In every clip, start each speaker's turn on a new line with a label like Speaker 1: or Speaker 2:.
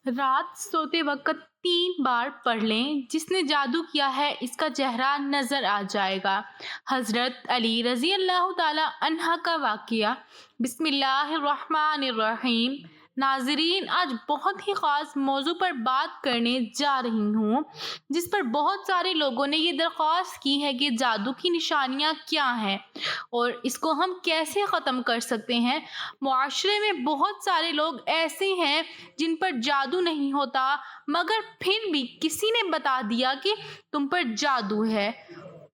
Speaker 1: رات سوتے وقت 3 بار پڑھ لیں، جس نے جادو کیا ہے اس کا چہرہ نظر آ جائے گا۔ حضرت علی رضی اللہ تعالی عنہ کا واقعہ۔ بسم اللہ الرحمن الرحیم۔ ناظرین، آج بہت ہی خاص موضوع پر بات کرنے جا رہی ہوں، جس پر بہت سارے لوگوں نے یہ درخواست کی ہے کہ جادو کی نشانیاں کیا ہیں اور اس کو ہم کیسے ختم کر سکتے ہیں۔ معاشرے میں بہت سارے لوگ ایسے ہیں جن پر جادو نہیں ہوتا، مگر پھر بھی کسی نے بتا دیا کہ تم پر جادو ہے،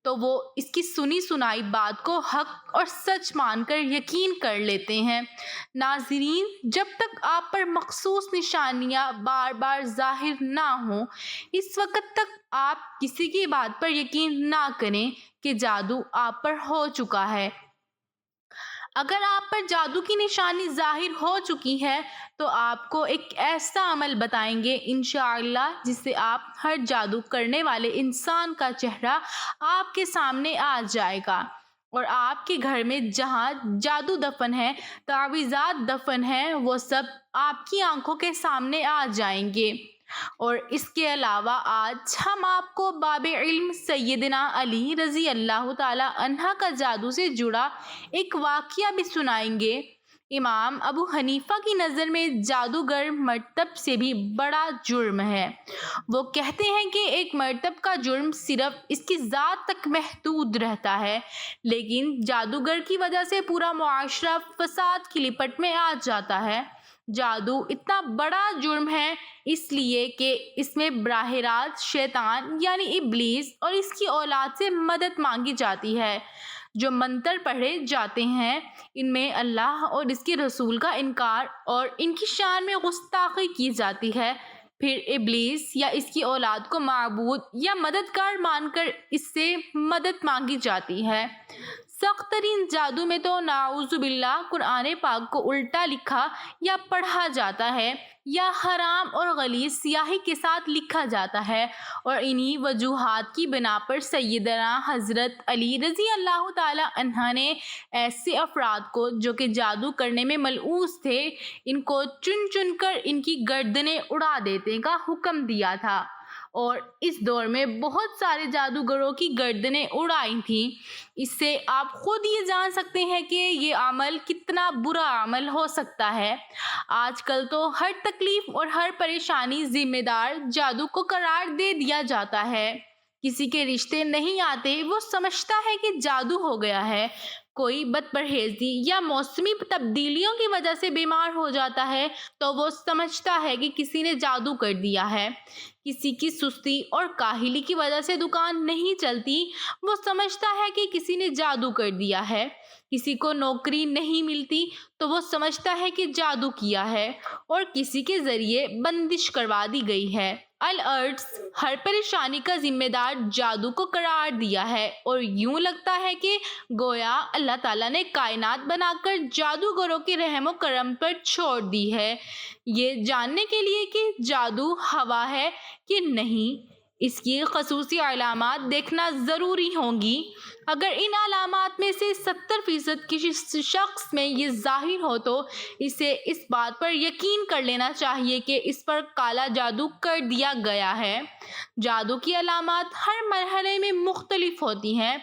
Speaker 1: تو وہ اس کی سنی سنائی بات کو حق اور سچ مان کر یقین کر لیتے ہیں۔ ناظرین، جب تک آپ پر مخصوص نشانیاں بار بار ظاہر نہ ہوں، اس وقت تک آپ کسی کی بات پر یقین نہ کریں کہ جادو آپ پر ہو چکا ہے۔ اگر آپ پر جادو کی نشانی ظاہر ہو چکی ہے تو آپ کو ایک ایسا عمل بتائیں گے انشاءاللہ، جس سے آپ ہر جادو کرنے والے انسان کا چہرہ آپ کے سامنے آ جائے گا، اور آپ کے گھر میں جہاں جادو دفن ہے، تعویذات دفن ہیں، وہ سب آپ کی آنکھوں کے سامنے آ جائیں گے۔ اور اس کے علاوہ آج ہم آپ کو باب علم سیدنا علی رضی اللہ تعالی عنہ کا جادو سے جڑا ایک واقعہ بھی سنائیں گے۔ امام ابو حنیفہ کی نظر میں جادوگر مرتب سے بھی بڑا جرم ہے۔ وہ کہتے ہیں کہ ایک مرتب کا جرم صرف اس کی ذات تک محدود رہتا ہے، لیکن جادوگر کی وجہ سے پورا معاشرہ فساد کی لپٹ میں آ جاتا ہے۔ جادو اتنا بڑا جرم ہے اس لیے کہ اس میں براہ راست شیطان یعنی ابلیس اور اس کی اولاد سے مدد مانگی جاتی ہے۔ جو منتر پڑھے جاتے ہیں ان میں اللہ اور اس کے رسول کا انکار اور ان کی شان میں گستاخی کی جاتی ہے۔ پھر ابلیس یا اس کی اولاد کو معبود یا مددگار مان کر اس سے مدد مانگی جاتی ہے۔ سخت ترین جادو میں تو نعوذ باللہ قرآن پاک کو الٹا لکھا یا پڑھا جاتا ہے، یا حرام اور غلیظ سیاہی کے ساتھ لکھا جاتا ہے، اور انہی وجوہات کی بنا پر سیدنا حضرت علی رضی اللہ تعالی عنہ نے ایسے افراد کو جو کہ جادو کرنے میں ملعوث تھے، ان کو چن چن کر ان کی گردنیں اڑا دینے کا حکم دیا تھا، اور اس دور میں بہت سارے جادوگروں کی گردنیں اڑائی تھیں۔ اس سے آپ خود یہ جان سکتے ہیں کہ یہ عمل کتنا برا عمل ہو سکتا ہے۔ آج کل تو ہر تکلیف اور ہر پریشانی ذمہ دار جادو کو قرار دے دیا جاتا ہے۔ کسی کے رشتے نہیں آتے، وہ سمجھتا ہے کہ جادو ہو گیا ہے۔ کوئی بد پرہیزی یا موسمی تبدیلیوں کی وجہ سے بیمار ہو جاتا ہے تو وہ سمجھتا ہے کہ کسی نے جادو کر دیا ہے۔ کسی کی سستی اور کاہلی کی وجہ سے دکان نہیں چلتی، وہ سمجھتا ہے کہ کسی نے جادو کر دیا ہے۔ کسی کو نوکری نہیں ملتی تو وہ سمجھتا ہے کہ جادو کیا ہے اور کسی کے ذریعے بندش کروا دی گئی ہے۔ الارٹس ہر پریشانی کا ذمہ دار جادو کو قرار دیا ہے، اور یوں لگتا ہے کہ گویا اللہ تعالیٰ نے کائنات بنا کر جادوگروں کے رحم و کرم پر چھوڑ دی ہے، یہ جاننے کے لیے کہ جادو ہوا ہے کہ نہیں۔ اس کی خصوصی علامات دیکھنا ضروری ہوں گی۔ اگر ان علامات میں سے 70% کسی شخص میں یہ ظاہر ہو تو اسے اس بات پر یقین کر لینا چاہیے کہ اس پر کالا جادو کر دیا گیا ہے۔ جادو کی علامات ہر مرحلے میں مختلف ہوتی ہیں۔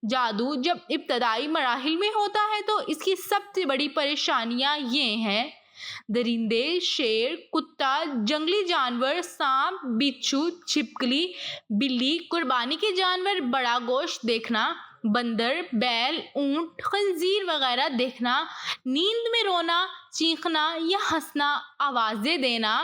Speaker 1: جادو جب ابتدائی مراحل میں ہوتا ہے تو اس کی سب سے بڑی پریشانیاں یہ ہیں: درندے، شیر، کتا، جنگلی جانور، سانپ، بچھو، چھپکلی، بلی، قربانی کے جانور، بڑا گوشت دیکھنا، بندر، بیل، اونٹ، خنزیر وغیرہ دیکھنا، نیند میں رونا، چیخنا یا ہنسنا، آوازیں دینا،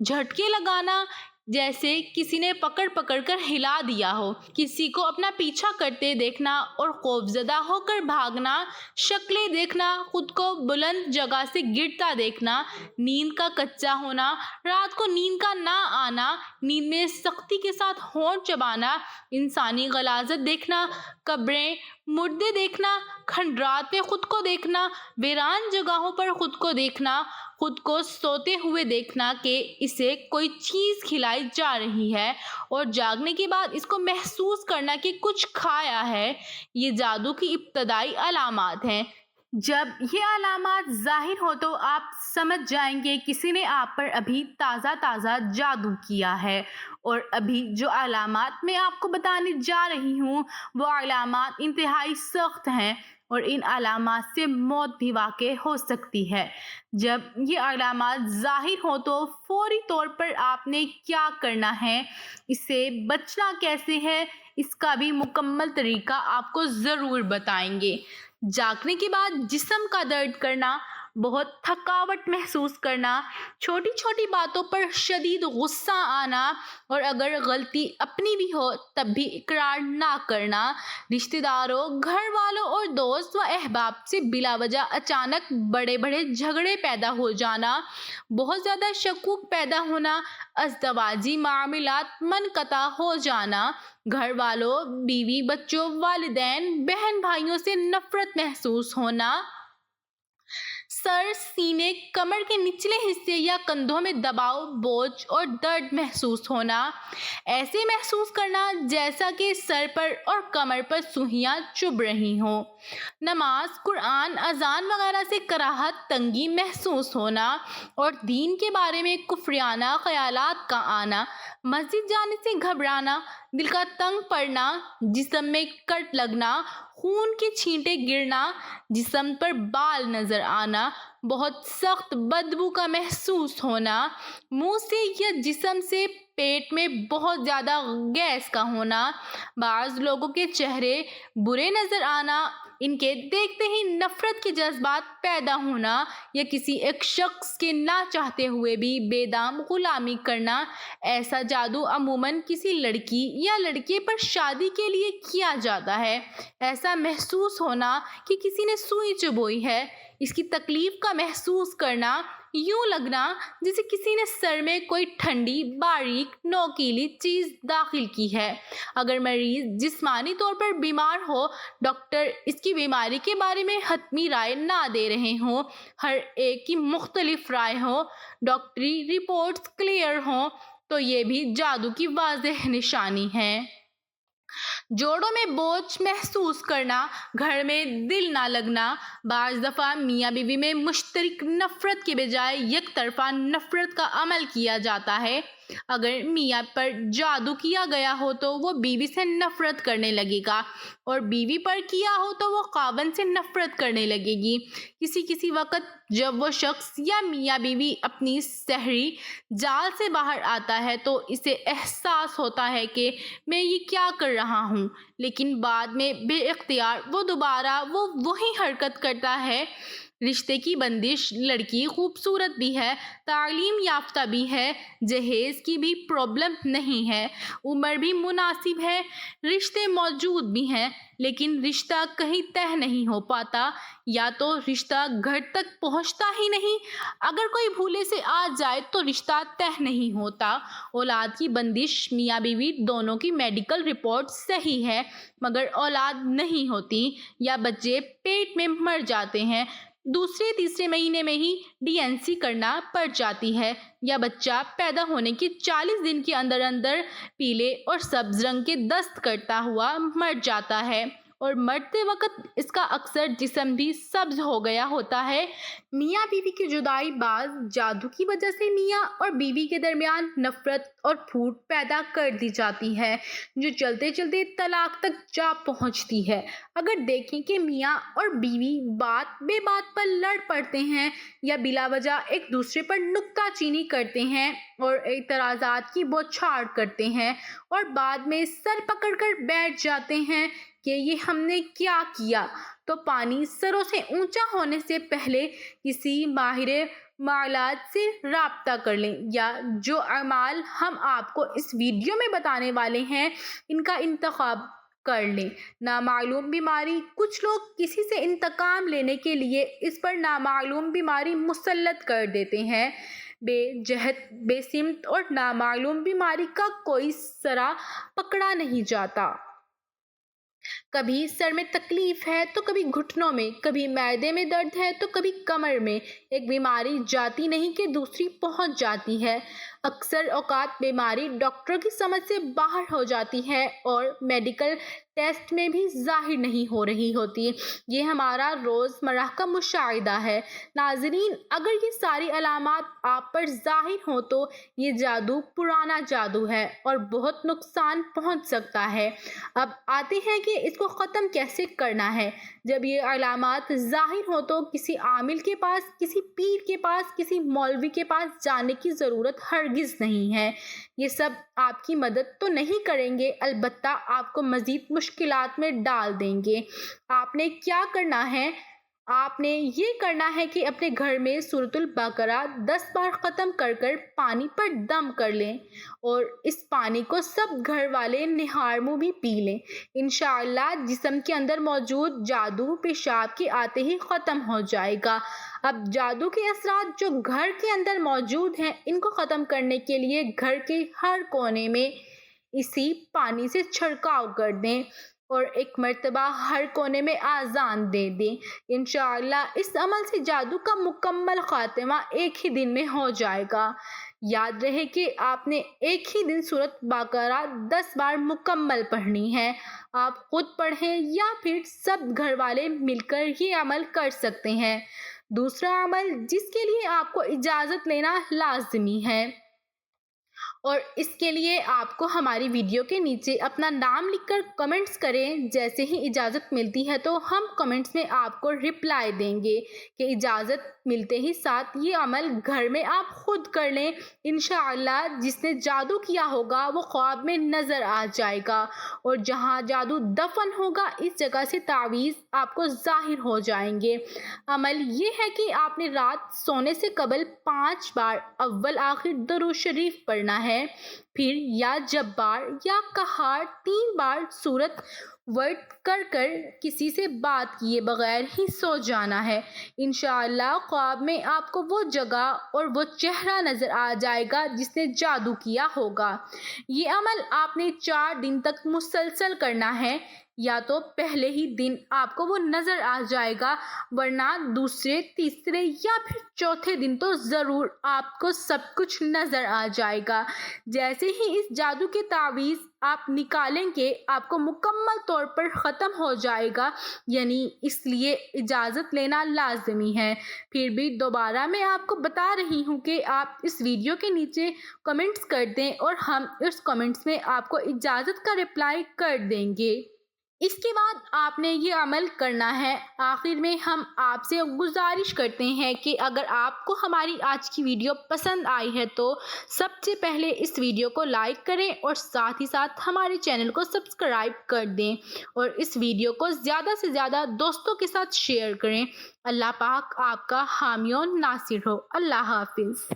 Speaker 1: جھٹکے لگانا جیسے کسی نے پکڑ پکڑ کر ہلا دیا ہو، کسی کو اپنا پیچھا کرتے دیکھنا اور خوفزدہ ہو کر بھاگنا، شکلیں دیکھنا، خود کو بلند جگہ سے گرتا دیکھنا، نیند کا کچا ہونا، رات کو نیند کا نہ آنا، نیند میں سختی کے ساتھ ہونٹ چبانا، انسانی غلاظت دیکھنا، قبریں، مردے دیکھنا، کھنڈرات میں خود کو دیکھنا، ویران جگہوں پر خود کو دیکھنا، خود کو سوتے ہوئے دیکھنا کہ اسے کوئی چیز کھلائی جا رہی ہے، اور جاگنے کے بعد اس کو محسوس کرنا کہ کچھ کھایا ہے، یہ جادو کی ابتدائی علامات ہیں۔ جب یہ علامات ظاہر ہو تو آپ سمجھ جائیں گے کسی نے آپ پر ابھی تازہ تازہ جادو کیا ہے، اور ابھی جو علامات میں آپ کو بتانے جا رہی ہوں وہ علامات انتہائی سخت ہیں، اور ان علامات سے موت بھی واقع ہو سکتی ہے۔ جب یہ علامات ظاہر ہو تو فوری طور پر آپ نے کیا کرنا ہے، اس سے بچنا کیسے ہے، اس کا بھی مکمل طریقہ آپ کو ضرور بتائیں گے۔ جاگنے کے بعد جسم کا درد کرنا، بہت تھکاوٹ محسوس کرنا، چھوٹی چھوٹی باتوں پر شدید غصہ آنا، اور اگر غلطی اپنی بھی ہو تب بھی اقرار نہ کرنا، رشتہ داروں، گھر والوں اور دوست و احباب سے بلا وجہ اچانک بڑے بڑے جھگڑے پیدا ہو جانا، بہت زیادہ شکوک پیدا ہونا، ازدواجی معاملات منقطع ہو جانا، گھر والوں، بیوی، بچوں، والدین، بہن بھائیوں سے نفرت محسوس ہونا، سر، سینے، کمر کے نچلے حصے یا کندھوں میں دباؤ، بوجھ اور درد محسوس ہونا، ایسے محسوس کرنا جیسا کہ سر پر اور کمر پر سوئیاں چبھ رہی ہوں، نماز، قرآن، اذان وغیرہ سے کراہت، تنگی محسوس ہونا، اور دین کے بارے میں کفریانہ خیالات کا آنا، مسجد جانے سے گھبرانا، دل کا تنگ پڑنا، جسم میں کٹ لگنا، خون کے چھینٹے گرنا، جسم پر بال نظر آنا، بہت سخت بدبو کا محسوس ہونا، منہ سے یا جسم سے پیٹ میں بہت زیادہ گیس کا ہونا، بعض لوگوں کے چہرے برے نظر آنا، ان کے دیکھتے ہی نفرت کے جذبات پیدا ہونا، یا کسی ایک شخص کے نہ چاہتے ہوئے بھی بے دام غلامی کرنا۔ ایسا جادو عموماً کسی لڑکی یا لڑکے پر شادی کے لیے کیا جاتا ہے۔ ایسا محسوس ہونا کہ کسی نے سوئی چبھوئی ہے، اس کی تکلیف کا محسوس کرنا، یوں لگنا جیسے کسی نے سر میں کوئی ٹھنڈی، باریک، نوکیلی چیز داخل کی ہے۔ اگر مریض جسمانی طور پر بیمار ہو، ڈاکٹر اس کی بیماری کے بارے میں حتمی رائے نہ دے رہے ہوں، ہر ایک کی مختلف رائے ہو، ڈاکٹری رپورٹس کلیئر ہوں، تو یہ بھی جادو کی واضح نشانی ہے۔ جوڑوں میں بوجھ محسوس کرنا، گھر میں دل نہ لگنا، بعض دفعہ میاں بیوی میں مشترک نفرت کے بجائے یک طرفہ نفرت کا عمل کیا جاتا ہے۔ اگر میاں پر جادو کیا گیا ہو تو وہ بیوی سے نفرت کرنے لگے گا، اور بیوی پر کیا ہو تو وہ خاوند سے نفرت کرنے لگے گی۔ کسی وقت جب وہ شخص یا میاں بیوی اپنی سحری جال سے باہر آتا ہے تو اسے احساس ہوتا ہے کہ میں یہ کیا کر رہا ہوں، لیکن بعد میں بے اختیار وہ دوبارہ وہی حرکت کرتا ہے۔ رشتے کی بندش، لڑکی خوبصورت بھی ہے، تعلیم یافتہ بھی ہے، جہیز کی بھی پرابلم نہیں ہے، عمر بھی مناسب ہے، رشتے موجود بھی ہیں، لیکن رشتہ کہیں طے نہیں ہو پاتا، یا تو رشتہ گھر تک پہنچتا ہی نہیں، اگر کوئی بھولے سے آ جائے تو رشتہ طے نہیں ہوتا۔ اولاد کی بندش، میاں بیوی دونوں کی میڈیکل رپورٹ صحیح ہے مگر اولاد نہیں ہوتی، یا بچے پیٹ میں مر جاتے ہیں، دوسرے تیسرے مہینے میں ہی DNC کرنا پڑ جاتی ہے، یا بچہ پیدا ہونے کے 40 دن کے اندر اندر پیلے اور سبز رنگ کے دست کرتا ہوا مر جاتا ہے، اور مرتے وقت اس کا اکثر جسم بھی سبز ہو گیا ہوتا ہے۔ میاں بیوی کی جدائی بعض جادو کی وجہ سے میاں اور بیوی کے درمیان نفرت اور پھوٹ پیدا کر دی جاتی ہے، جو چلتے چلتے طلاق تک جا پہنچتی ہے۔ اگر دیکھیں کہ میاں اور بیوی بات بے بات پر لڑ پڑتے ہیں، یا بلا وجہ ایک دوسرے پر نکتہ چینی کرتے ہیں اور اعتراضات کی بوچھاڑ کرتے ہیں، اور بعد میں سر پکڑ کر بیٹھ جاتے ہیں کہ یہ ہم نے کیا کیا، تو پانی سروں سے اونچا ہونے سے پہلے کسی ماہر معاملات سے رابطہ کر لیں، یا جو اعمال ہم آپ کو اس ویڈیو میں بتانے والے ہیں ان کا انتخاب کر لیں۔ نامعلوم بیماری، کچھ لوگ کسی سے انتقام لینے کے لیے اس پر نامعلوم بیماری مسلط کر دیتے ہیں۔ بے جہت، بے سمت اور نامعلوم بیماری کا کوئی سرا پکڑا نہیں جاتا۔ کبھی سر میں تکلیف ہے تو کبھی گھٹنوں میں، کبھی معدے میں درد ہے تو کبھی کمر میں۔ ایک بیماری جاتی نہیں کہ دوسری پہنچ جاتی ہے۔ اکثر اوقات بیماری ڈاکٹر کی سمجھ سے باہر ہو جاتی ہے اور میڈیکل ٹیسٹ میں بھی ظاہر نہیں ہو رہی ہوتی۔ یہ ہمارا روزمرہ کا مشاہدہ ہے۔ ناظرین، اگر یہ ساری علامات آپ پر ظاہر ہوں تو یہ جادو پرانا جادو ہے اور بہت نقصان پہنچ سکتا ہے۔ اب آتے ہیں کہ اس کو ختم کیسے کرنا ہے۔ جب یہ علامات ظاہر ہوں تو کسی عامل کے پاس، کسی پیر کے پاس، کسی مولوی کے پاس جانے کی ضرورت ہرگز نہیں ہے۔ یہ سب آپ کی مدد تو نہیں کریں گے، البتہ آپ کو مزید مشکلات میں ڈال دیں گے۔ آپ نے کیا کرنا ہے؟ آپ نے یہ کرنا ہے کہ اپنے گھر میں سورۃ البقرہ 10 بار ختم کر کر پانی پر دم کر لیں اور اس پانی کو سب گھر والے نہار منہ بھی پی لیں۔ انشاءاللہ جسم کے اندر موجود جادو پیشاب کے آتے ہی ختم ہو جائے گا۔ اب جادو کے اثرات جو گھر کے اندر موجود ہیں، ان کو ختم کرنے کے لیے گھر کے ہر کونے میں اسی پانی سے چھڑکاؤ کر دیں اور ایک مرتبہ ہر کونے میں آذان دے دیں۔ انشاءاللہ اس عمل سے جادو کا مکمل خاتمہ ایک ہی دن میں ہو جائے گا۔ یاد رہے کہ آپ نے ایک ہی دن سورۃ بقرہ 10 بار مکمل پڑھنی ہے۔ آپ خود پڑھیں یا پھر سب گھر والے مل کر یہ عمل کر سکتے ہیں۔ دوسرا عمل جس کے لیے آپ کو اجازت لینا لازمی ہے اور اس کے لیے آپ کو ہماری ویڈیو کے نیچے اپنا نام لکھ کر کمنٹس کریں۔ جیسے ہی اجازت ملتی ہے تو ہم کمنٹس میں آپ کو رپلائی دیں گے کہ اجازت ملتے ہی ساتھ یہ عمل گھر میں آپ خود کر لیں۔ انشاءاللہ جس نے جادو کیا ہوگا وہ خواب میں نظر آ جائے گا اور جہاں جادو دفن ہوگا اس جگہ سے تعویذ آپ کو ظاہر ہو جائیں گے۔ عمل یہ ہے کہ آپ نے رات سونے سے قبل 5 بار اول آخر درود شریف پڑھنا ہے، پھر یا جبار یا قہار 3 بار سورت ورد کر کر کسی سے بات کیے بغیر ہی سو جانا ہے۔ انشاءاللہ خواب میں آپ کو وہ جگہ اور وہ چہرہ نظر آ جائے گا جس نے جادو کیا ہوگا۔ یہ عمل آپ نے 4 دن تک مسلسل کرنا ہے۔ یا تو پہلے ہی دن آپ کو وہ نظر آ جائے گا، ورنہ دوسرے، تیسرے یا پھر چوتھے دن تو ضرور آپ کو سب کچھ نظر آ جائے گا۔ جیسے ہی اس جادو کے تعویذ آپ نکالیں گے آپ کو مکمل طور پر ختم ہو جائے گا، یعنی اس لیے اجازت لینا لازمی ہے۔ پھر بھی دوبارہ میں آپ کو بتا رہی ہوں کہ آپ اس ویڈیو کے نیچے کمنٹس کر دیں اور ہم اس کمنٹس میں آپ کو اجازت کا رپلائی کر دیں گے۔ اس کے بعد آپ نے یہ عمل کرنا ہے۔ آخر میں ہم آپ سے گزارش کرتے ہیں کہ اگر آپ کو ہماری آج کی ویڈیو پسند آئی ہے تو سب سے پہلے اس ویڈیو کو لائک کریں اور ساتھ ہی ساتھ ہمارے چینل کو سبسکرائب کر دیں اور اس ویڈیو کو زیادہ سے زیادہ دوستوں کے ساتھ شیئر کریں۔ اللہ پاک آپ کا حامی و ناصر ہو۔ اللہ حافظ۔